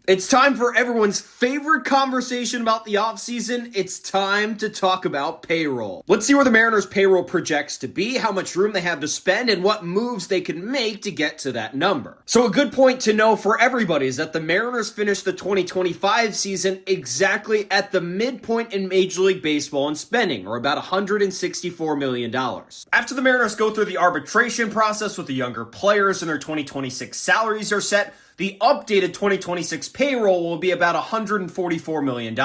It's time for everyone's favorite conversation about the offseason. It's time to talk about payroll. Let's see where the Mariners' payroll projects to be, how much room they have to spend, and what moves they can make to get to that number. So a good point to know for everybody is that the Mariners finished the 2025 season exactly at the midpoint in Major League Baseball in spending, or about $164 million. After the Mariners go through the arbitration process with the younger players and their 2026 salaries are set, the updated 2026 payroll will be about $144 million.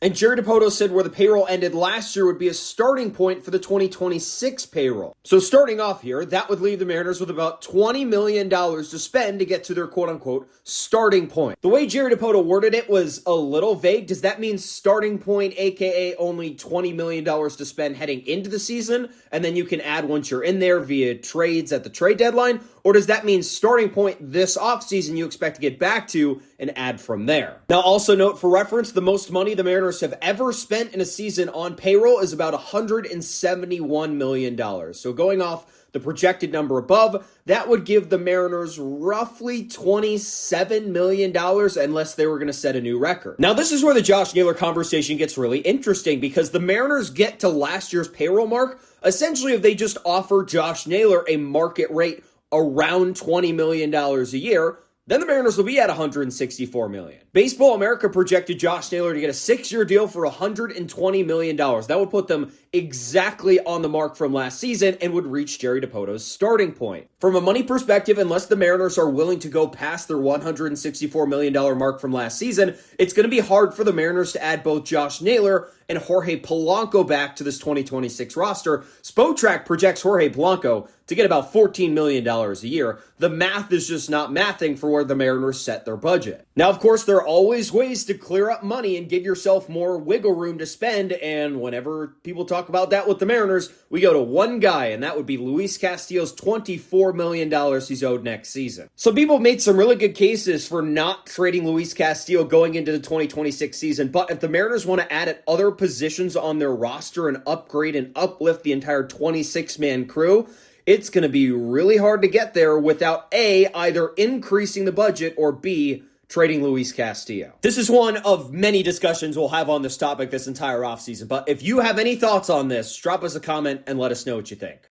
And Jerry Dipoto said where the payroll ended last year would be a starting point for the 2026 payroll. So starting off here, that would leave the Mariners with about $20 million to spend to get to their quote-unquote starting point. The way Jerry Dipoto worded it was a little vague. Does that mean starting point, aka only $20 million to spend heading into the season, and then you can add once you're in there via trades at the trade deadline? Or does that mean starting point this offseason you expect to get back to and add from there? Now, also note for reference, the most money the Mariners have ever spent in a season on payroll is about $171 million. So going off the projected number above, that would give the Mariners roughly $27 million unless they were going to set a new record. Now, this is where the Josh Naylor conversation gets really interesting because the Mariners get to last year's payroll mark essentially if they just offer Josh Naylor a market rate around $20 million a year, then the Mariners will be at $164 million. Baseball America projected Josh Naylor to get a 6-year deal for $120 million. That would put them exactly on the mark from last season and would reach Jerry Dipoto's starting point. From a money perspective, unless the Mariners are willing to go past their $164 million mark from last season, it's going to be hard for the Mariners to add both Josh Naylor and Jorge Polanco back to this 2026 roster. Spotrac projects Jorge Polanco to get about $14 million a year. The math is just not mathing for where the Mariners set their budget. Now, of course, there are always ways to clear up money and give yourself more wiggle room to spend, and whenever people talk about that with the Mariners, we go to one guy, and that would be Luis Castillo's $24 million he's owed next season. So people made some really good cases for not trading Luis Castillo going into the 2026 season, but if the Mariners want to add at other positions on their roster and upgrade and uplift the entire 26-man crew, it's going to be really hard to get there without A, either increasing the budget, or B, trading Luis Castillo. This is one of many discussions we'll have on this topic this entire offseason, but if you have any thoughts on this, drop us a comment and let us know what you think.